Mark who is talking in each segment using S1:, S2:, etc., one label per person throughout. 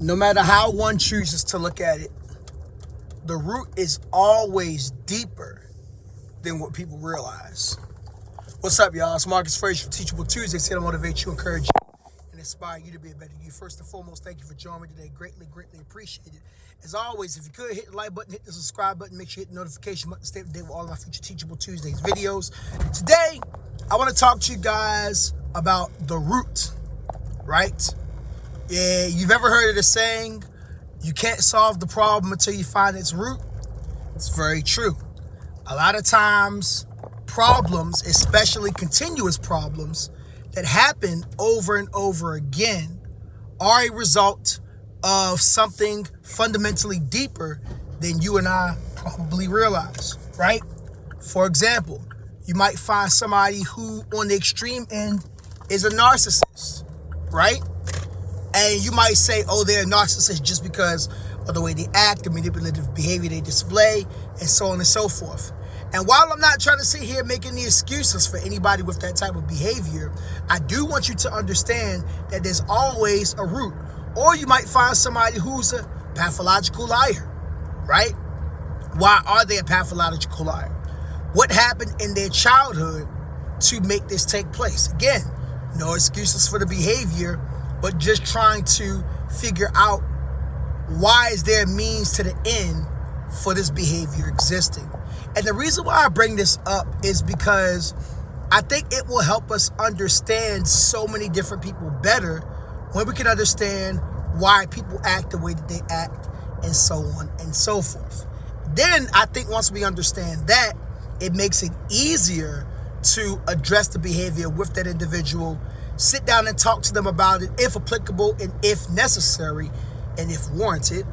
S1: No matter how one chooses to look at it, the root is always deeper than what people realize. What's up, y'all? It's Marcus Frazier from Teachable Tuesdays, here to motivate you, encourage you, and inspire you to be a better you. First and foremost, thank you for joining me today. Greatly appreciate it. As always, if you could, hit the like button, hit the subscribe button, make sure you hit the notification button to stay up to date with all of my future Teachable Tuesdays videos. Today, I want to talk to you guys about the root, right? Yeah, you've ever heard of the saying, you can't solve the problem until you find its root? It's very true. A lot of times, problems, especially continuous problems that happen over and over again, are a result of something fundamentally deeper than you and I probably realize, right? For example, you might find somebody who on the extreme end is a narcissist, right? And you might say, oh, they're a narcissist just because of the way they act, the manipulative behavior they display, and so on and so forth. And while I'm not trying to sit here making any excuses for anybody with that type of behavior, I do want you to understand that there's always a root. Or you might find somebody who's a pathological liar, right? Why are they a pathological liar? What happened in their childhood to make this take place? Again, no excuses for the behavior, but just trying to figure out why is there a means to the end for this behavior existing. And the reason why I bring this up is because I think it will help us understand so many different people better when we can understand why people act the way that they act and so on and so forth. Then I think once we understand that, it makes it easier to address the behavior with that individual, sit down and talk to them about it if applicable and if necessary and if warranted.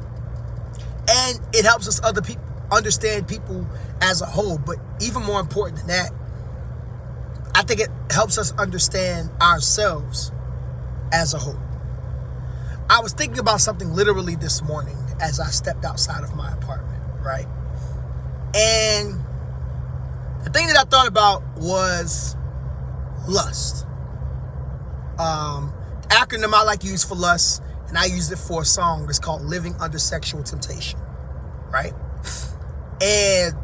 S1: And it helps us other people understand people as a whole. But even more important than that, I think it helps us understand ourselves as a whole. I was thinking about something literally this morning as I stepped outside of my apartment, right? And the thing that I thought about was lust. The acronym I like to use for lust, and I use it for a song, it's called Living Under Sexual Temptation, right? And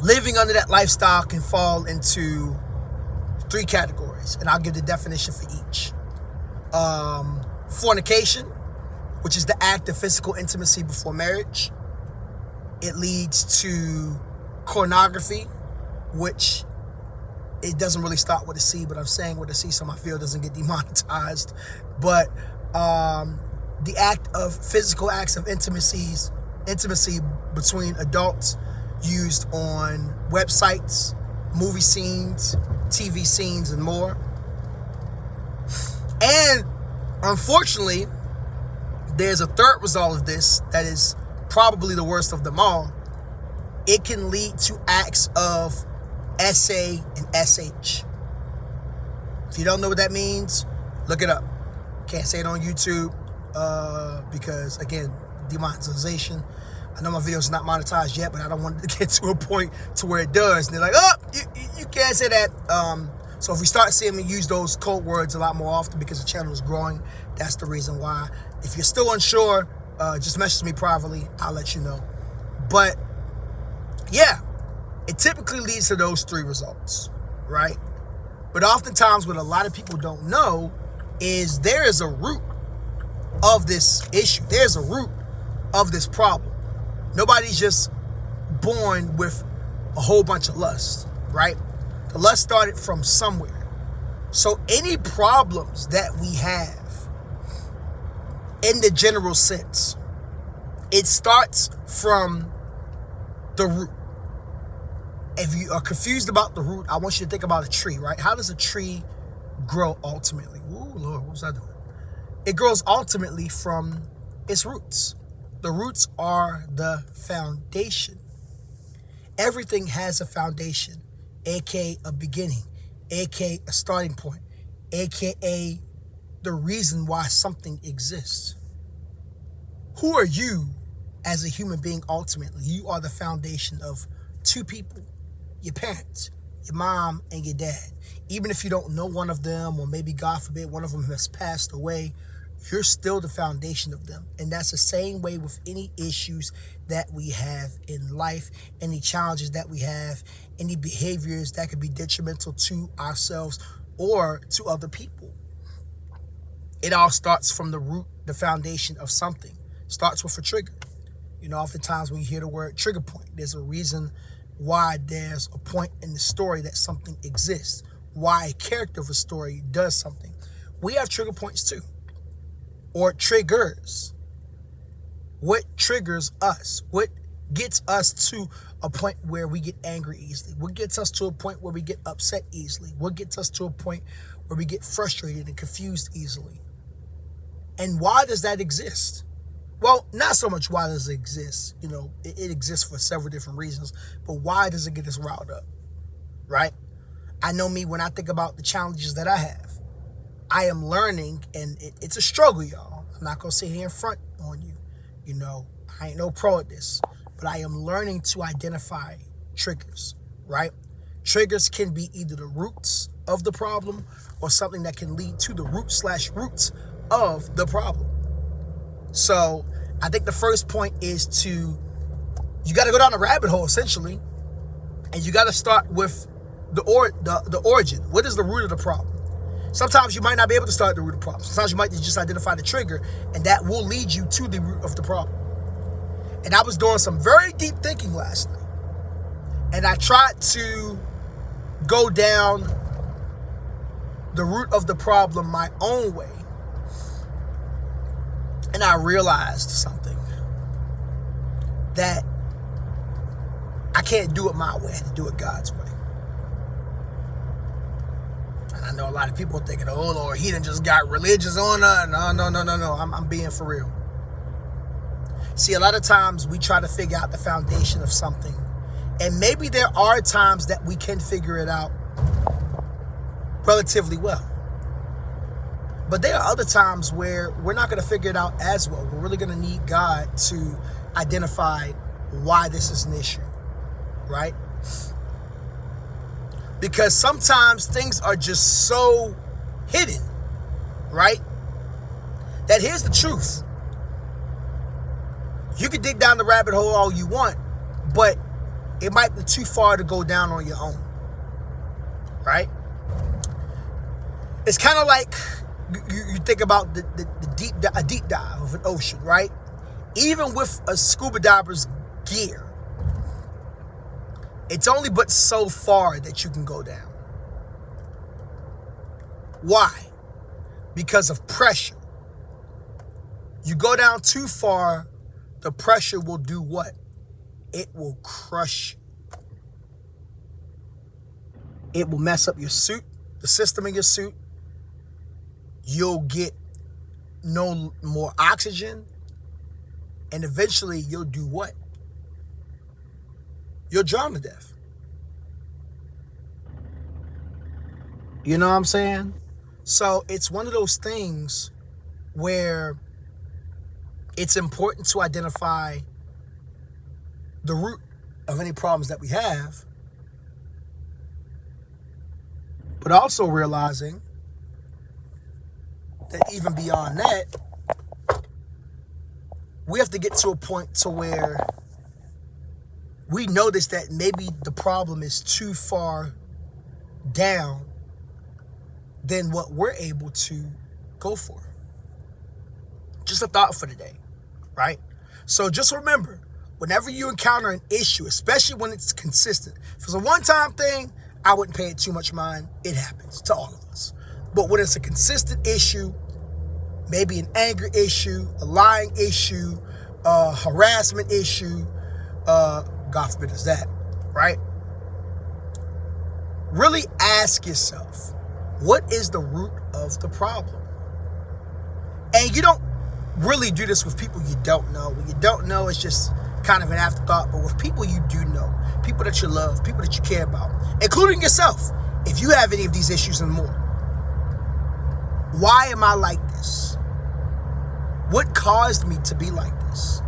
S1: living under that lifestyle can fall into three categories, and I'll give the definition for each. Fornication, which is the act of physical intimacy before marriage. It leads to pornography, which it doesn't really start with a C, but I'm saying with a C so my field doesn't get demonetized. But the act of physical acts of intimacy between adults used on websites, movie scenes, TV scenes, and more. And unfortunately, there's a third result of this that is probably the worst of them all. It can lead to acts of SA and SH. If you don't know what that means, look it up. Can't say it on YouTube because, again, demonetization. I know my video's not monetized yet, but I don't want it to get to a point to where it does. And they're like, oh, you can't say that. So if we start seeing me use those code words a lot more often because the channel is growing, that's the reason why. If you're still unsure, just message me privately. I'll let you know. But yeah, it typically leads to those three results, right? But oftentimes what a lot of people don't know is there is a root of this issue. There's a root of this problem. Nobody's just born with a whole bunch of lust, right? The lust started from somewhere. So any problems that we have in the general sense, it starts from the root. If you are confused about the root, I want you to think about a tree, right? How does a tree grow ultimately? Ooh, Lord, what was I doing? It grows ultimately from its roots. The roots are the foundation. Everything has a foundation, aka a beginning, aka a starting point, aka the reason why something exists. Who are you as a human being ultimately? You are the foundation of two people. Your parents, your mom and your dad. Even if you don't know one of them, or maybe, God forbid, one of them has passed away, you're still the foundation of them. And that's the same way with any issues that we have in life, any challenges that we have, any behaviors that could be detrimental to ourselves or to other people. It all starts from the root, the foundation of something. Starts with a trigger. Oftentimes when you hear the word trigger point, there's a reason why there's a point in the story that something exists, why a character of a story does something. We have trigger points too, or triggers. What triggers us? What gets us to a point where we get angry easily? What gets us to a point where we get upset easily? What gets us to a point where we get frustrated and confused easily? And why does that exist? Well, not so much why does it exist. It exists for several different reasons, but why does it get us riled up, right? I know me when I think about the challenges that I have. I am learning, and it's a struggle, y'all. I'm not going to sit here in front on you. I ain't no pro at this, but I am learning to identify triggers, right? Triggers can be either the roots of the problem or something that can lead to the roots of the problem. So I think the first point is you got to go down the rabbit hole, essentially, and you got to start with the origin. What is the root of the problem? Sometimes you might not be able to start the root of the problem. Sometimes you might just identify the trigger, and that will lead you to the root of the problem. And I was doing some very deep thinking last night, and I tried to go down the root of the problem my own way. And I realized something, that I can't do it my way. I have to do it God's way. And I know a lot of people are thinking, oh Lord, he done just got religious on us. No. I'm being for real. See, a lot of times we try to figure out the foundation of something. And maybe there are times that we can figure it out relatively well. But there are other times where we're not going to figure it out as well. We're really going to need God to identify why this is an issue, right? Because sometimes things are just so hidden, right? That here's the truth. You can dig down the rabbit hole all you want, but it might be too far to go down on your own, right? It's kind of like you think about a deep dive of an ocean, right? Even with a scuba diver's gear, it's only but so far that you can go down. Why? Because of pressure. You go down too far, the pressure will do what? It will crush you. It will mess up your suit, the system in your suit. You'll get no more oxygen. And eventually you'll do what? You'll drown to death. You know what I'm saying? So it's one of those things where it's important to identify the root of any problems that we have, but also realizing that even beyond that, we have to get to a point to where we notice that maybe the problem is too far down than what we're able to go for. Just a thought for today, right? So just remember, whenever you encounter an issue, especially when it's consistent, if it's a one-time thing, I wouldn't pay it too much mind. It happens to all of us. But when it's a consistent issue, maybe an anger issue, a lying issue, a harassment issue, God forbid is that, right? Really ask yourself, what is the root of the problem? And you don't really do this with people you don't know. When you don't know, it's just kind of an afterthought. But with people you do know, people that you love, people that you care about, including yourself, if you have any of these issues and more, why am I like this? What caused me to be like this?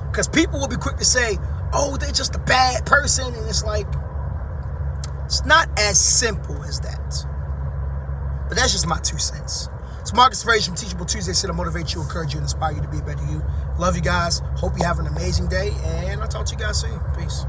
S1: Because people will be quick to say, oh, they're just a bad person. And it's like, it's not as simple as that. But that's just my 2 cents. It's Marcus Frazier from Teachable Tuesdays, here to motivate you, encourage you, and inspire you to be a better you. Love you guys. Hope you have an amazing day, and I'll talk to you guys soon. Peace.